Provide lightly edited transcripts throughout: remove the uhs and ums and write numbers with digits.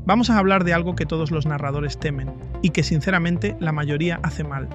Vamos a hablar de algo que todos los narradores temen y que sinceramente la mayoría hace mal.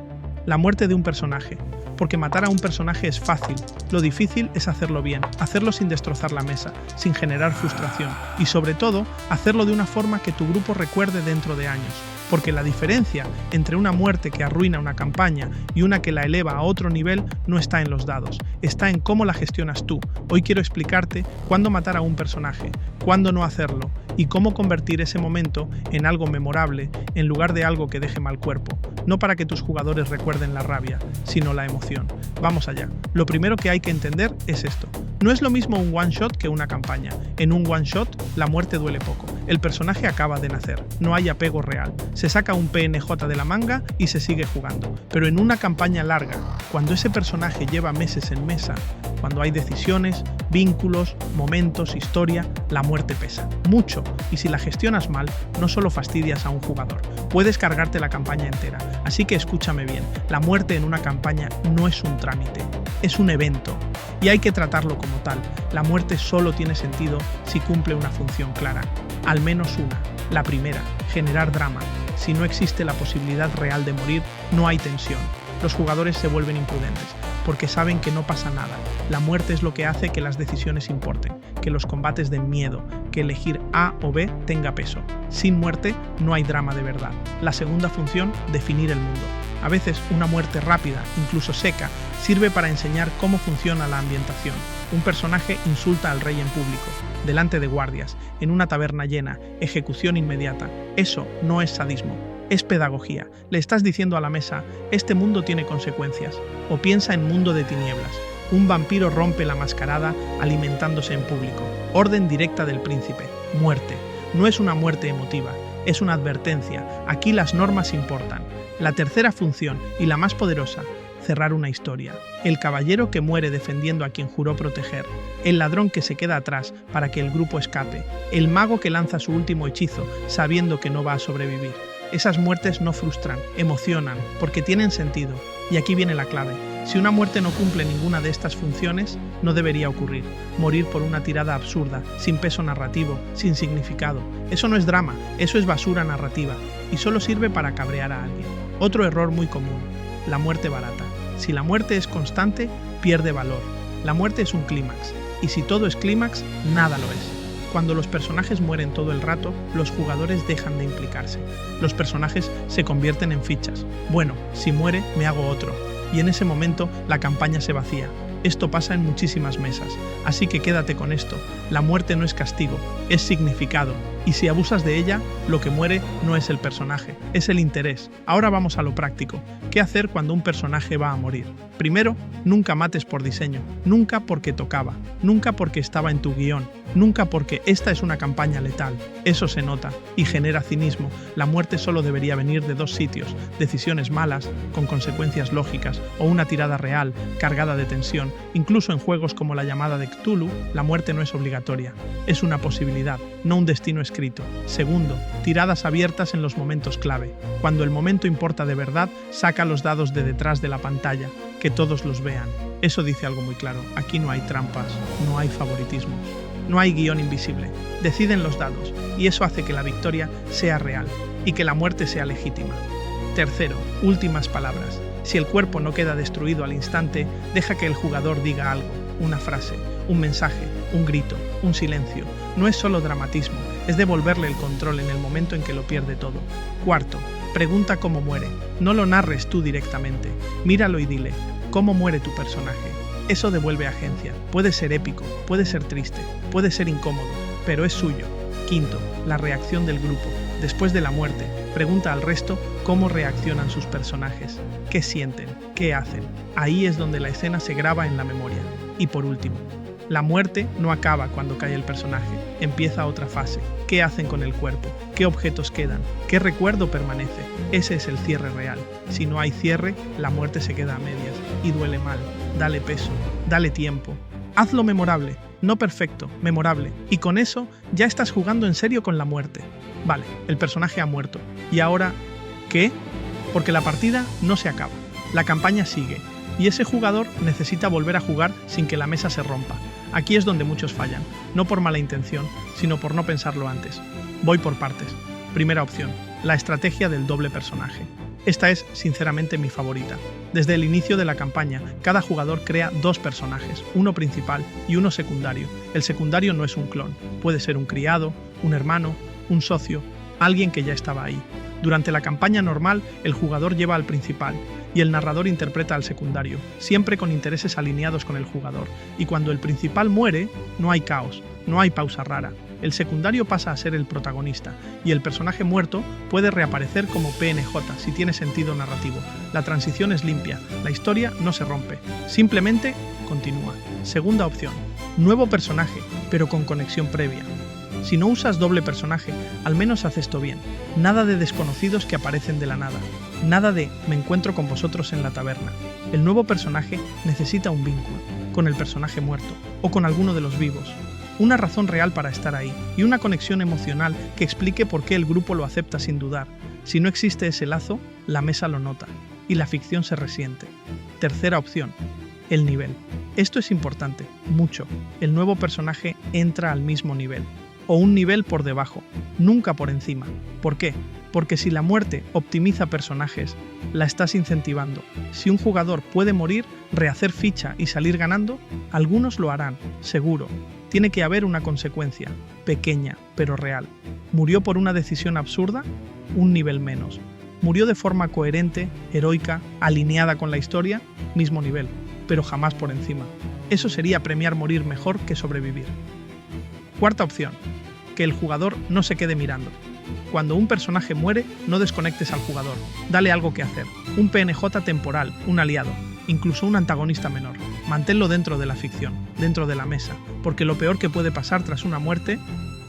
La muerte de un personaje. Porque matar a un personaje es fácil, lo difícil es hacerlo bien, hacerlo sin destrozar la mesa, sin generar frustración y sobre todo, hacerlo de una forma que tu grupo recuerde dentro de años. Porque la diferencia entre una muerte que arruina una campaña y una que la eleva a otro nivel no está en los dados, está en cómo la gestionas tú. Hoy quiero explicarte cuándo matar a un personaje, cuándo no hacerlo y cómo convertir ese momento en algo memorable en lugar de algo que deje mal cuerpo. No para que tus jugadores recuerden la rabia, sino la emoción. Vamos allá. Lo primero que hay que entender es esto. No es lo mismo un one-shot que una campaña. En un one-shot, la muerte duele poco. El personaje acaba de nacer. No hay apego real. Se saca un PNJ de la manga y se sigue jugando. Pero en una campaña larga, cuando ese personaje lleva meses en mesa, cuando hay decisiones, vínculos, momentos, historia, la muerte pesa. Mucho. Y si la gestionas mal, no solo fastidias a un jugador, puedes cargarte la campaña entera. Así que escúchame bien, la muerte en una campaña no es un trámite, es un evento. Y hay que tratarlo como tal. La muerte solo tiene sentido si cumple una función clara. Al menos una. La primera, generar drama. Si no existe la posibilidad real de morir, no hay tensión. Los jugadores se vuelven imprudentes, porque saben que no pasa nada. La muerte es lo que hace que las decisiones importen, que los combates den miedo, que elegir A o B tenga peso. Sin muerte, no hay drama de verdad. La segunda función, definir el mundo. A veces una muerte rápida, incluso seca, sirve para enseñar cómo funciona la ambientación. Un personaje insulta al rey en público, delante de guardias, en una taberna llena, ejecución inmediata. Eso no es sadismo, es pedagogía. Le estás diciendo a la mesa, este mundo tiene consecuencias. O piensa en mundo de tinieblas. Un vampiro rompe la mascarada alimentándose en público. Orden directa del príncipe. Muerte. No es una muerte emotiva, es una advertencia. Aquí las normas importan. La tercera función, y la más poderosa, cerrar una historia. El caballero que muere defendiendo a quien juró proteger. El ladrón que se queda atrás para que el grupo escape. El mago que lanza su último hechizo sabiendo que no va a sobrevivir. Esas muertes no frustran, emocionan, porque tienen sentido. Y aquí viene la clave. Si una muerte no cumple ninguna de estas funciones, no debería ocurrir. Morir por una tirada absurda, sin peso narrativo, sin significado. Eso no es drama, eso es basura narrativa, y solo sirve para cabrear a alguien. Otro error muy común, la muerte barata. Si la muerte es constante, pierde valor. La muerte es un clímax, y si todo es clímax, nada lo es. Cuando los personajes mueren todo el rato, los jugadores dejan de implicarse. Los personajes se convierten en fichas. Bueno, si muere, me hago otro. Y en ese momento, la campaña se vacía. Esto pasa en muchísimas mesas. Así que quédate con esto. La muerte no es castigo, es significado. Y si abusas de ella, lo que muere no es el personaje, es el interés. Ahora vamos a lo práctico. ¿Qué hacer cuando un personaje va a morir? Primero, nunca mates por diseño, nunca porque tocaba, nunca porque estaba en tu guión, nunca porque esta es una campaña letal. Eso se nota y genera cinismo. La muerte solo debería venir de dos sitios: decisiones malas, con consecuencias lógicas, o una tirada real, cargada de tensión. Incluso en juegos como la llamada de Cthulhu, la muerte no es obligatoria. Es una posibilidad, no un destino escrito. Segundo, tiradas abiertas en los momentos clave. Cuando el momento importa de verdad, saca los dados de detrás de la pantalla, que todos los vean. Eso dice algo muy claro. Aquí no hay trampas, no hay favoritismos, no hay guión invisible. Deciden los dados, y eso hace que la victoria sea real y que la muerte sea legítima. Tercero, últimas palabras. Si el cuerpo no queda destruido al instante, deja que el jugador diga algo, una frase, un mensaje, un grito, un silencio. No es solo dramatismo, es devolverle el control en el momento en que lo pierde todo. Cuarto, pregunta cómo muere. No lo narres tú directamente. Míralo y dile, ¿cómo muere tu personaje? Eso devuelve agencia. Puede ser épico, puede ser triste, puede ser incómodo, pero es suyo. Quinto, la reacción del grupo. Después de la muerte, pregunta al resto cómo reaccionan sus personajes, qué sienten, qué hacen. Ahí es donde la escena se graba en la memoria. Y por último, la muerte no acaba cuando cae el personaje, empieza otra fase. ¿Qué hacen con el cuerpo? ¿Qué objetos quedan? ¿Qué recuerdo permanece? Ese es el cierre real. Si no hay cierre, la muerte se queda a medias y duele mal. Dale peso, dale tiempo. Hazlo memorable, no perfecto, memorable. Y con eso ya estás jugando en serio con la muerte. Vale, el personaje ha muerto. ¿Y ahora qué? Porque la partida no se acaba. La campaña sigue. Y ese jugador necesita volver a jugar sin que la mesa se rompa. Aquí es donde muchos fallan, no por mala intención, sino por no pensarlo antes. Voy por partes. Primera opción, la estrategia del doble personaje. Esta es, sinceramente, mi favorita. Desde el inicio de la campaña, cada jugador crea dos personajes, uno principal y uno secundario. El secundario no es un clon, puede ser un criado, un hermano, un socio, alguien que ya estaba ahí. Durante la campaña normal, el jugador lleva al principal y el narrador interpreta al secundario, siempre con intereses alineados con el jugador. Y cuando el principal muere, no hay caos, no hay pausa rara. El secundario pasa a ser el protagonista y el personaje muerto puede reaparecer como PNJ si tiene sentido narrativo. La transición es limpia, la historia no se rompe, simplemente continúa. Segunda opción, nuevo personaje, pero con conexión previa. Si no usas doble personaje, al menos haz esto bien. Nada de desconocidos que aparecen de la nada. Nada de me encuentro con vosotros en la taberna. El nuevo personaje necesita un vínculo, con el personaje muerto, o con alguno de los vivos. Una razón real para estar ahí, y una conexión emocional que explique por qué el grupo lo acepta sin dudar. Si no existe ese lazo, la mesa lo nota, y la ficción se resiente. Tercera opción, el nivel. Esto es importante, mucho. El nuevo personaje entra al mismo nivel, o un nivel por debajo, nunca por encima. ¿Por qué? Porque si la muerte optimiza personajes, la estás incentivando. Si un jugador puede morir, rehacer ficha y salir ganando, algunos lo harán, seguro. Tiene que haber una consecuencia, pequeña, pero real. ¿Murió por una decisión absurda? Un nivel menos. ¿Murió de forma coherente, heroica, alineada con la historia? Mismo nivel, pero jamás por encima. Eso sería premiar morir mejor que sobrevivir. Cuarta opción, que el jugador no se quede mirando. Cuando un personaje muere, no desconectes al jugador. Dale algo que hacer. Un PNJ temporal, un aliado, incluso un antagonista menor. Manténlo dentro de la ficción, dentro de la mesa, porque lo peor que puede pasar tras una muerte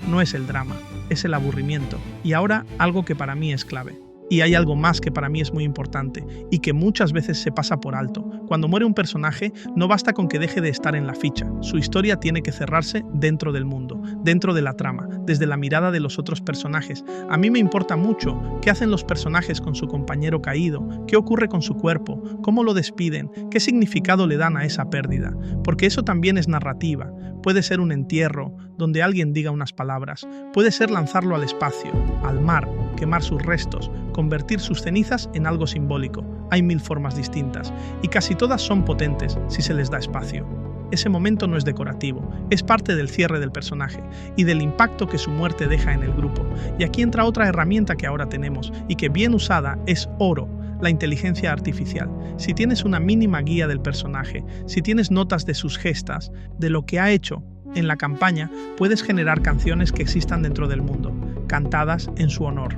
no es el drama, es el aburrimiento. Y ahora, algo que para mí es clave. Y hay algo más que para mí es muy importante y que muchas veces se pasa por alto. Cuando muere un personaje, no basta con que deje de estar en la ficha. Su historia tiene que cerrarse dentro del mundo, dentro de la trama, desde la mirada de los otros personajes. A mí me importa mucho qué hacen los personajes con su compañero caído, qué ocurre con su cuerpo, cómo lo despiden, qué significado le dan a esa pérdida. Porque eso también es narrativa. Puede ser un entierro, donde alguien diga unas palabras. Puede ser lanzarlo al espacio, al mar, quemar sus restos, convertir sus cenizas en algo simbólico. Hay 1000 formas distintas, y casi todas son potentes si se les da espacio. Ese momento no es decorativo, es parte del cierre del personaje y del impacto que su muerte deja en el grupo. Y aquí entra otra herramienta que ahora tenemos y que bien usada es oro, la inteligencia artificial. Si tienes una mínima guía del personaje, si tienes notas de sus gestas, de lo que ha hecho en la campaña, puedes generar canciones que existan dentro del mundo, cantadas en su honor.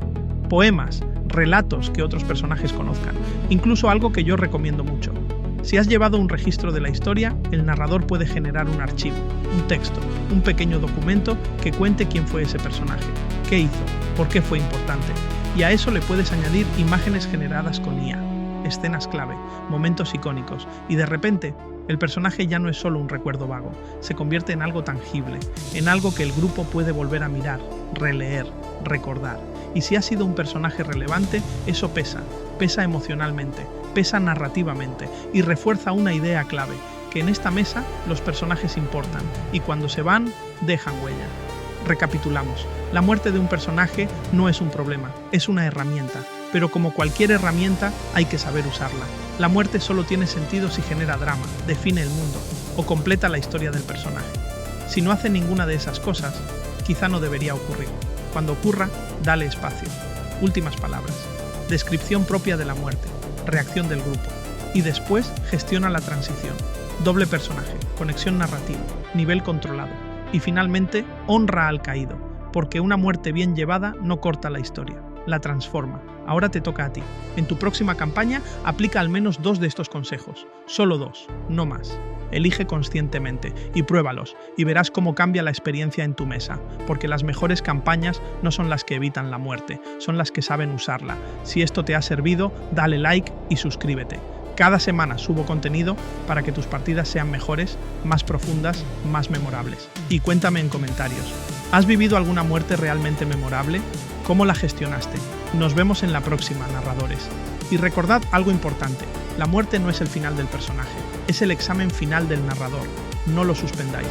Poemas, relatos que otros personajes conozcan, incluso algo que yo recomiendo mucho. Si has llevado un registro de la historia, el narrador puede generar un archivo, un texto, un pequeño documento que cuente quién fue ese personaje, qué hizo, por qué fue importante. Y a eso le puedes añadir imágenes generadas con IA, escenas clave, momentos icónicos, y de repente, el personaje ya no es solo un recuerdo vago, se convierte en algo tangible, en algo que el grupo puede volver a mirar, releer, recordar. Y si ha sido un personaje relevante, eso pesa emocionalmente, pesa narrativamente y refuerza una idea clave, que en esta mesa los personajes importan y cuando se van, dejan huella. Recapitulamos, la muerte de un personaje no es un problema, es una herramienta, pero como cualquier herramienta hay que saber usarla. La muerte solo tiene sentido si genera drama, define el mundo o completa la historia del personaje. Si no hace ninguna de esas cosas, quizá no debería ocurrir. Cuando ocurra, dale espacio. Últimas palabras. Descripción propia de la muerte, reacción del grupo. Y después gestiona la transición. Doble personaje, conexión narrativa, nivel controlado. Y finalmente, honra al caído, porque una muerte bien llevada no corta la historia, la transforma. Ahora te toca a ti. En tu próxima campaña, aplica al menos 2 de estos consejos. Solo 2, no más. Elige conscientemente y pruébalos y verás cómo cambia la experiencia en tu mesa, porque las mejores campañas no son las que evitan la muerte, son las que saben usarla. Si esto te ha servido, dale like y suscríbete. Cada semana subo contenido para que tus partidas sean mejores, más profundas, más memorables. Y cuéntame en comentarios, ¿has vivido alguna muerte realmente memorable? ¿Cómo la gestionaste? Nos vemos en la próxima, narradores. Y recordad algo importante, la muerte no es el final del personaje, es el examen final del narrador. No lo suspendáis.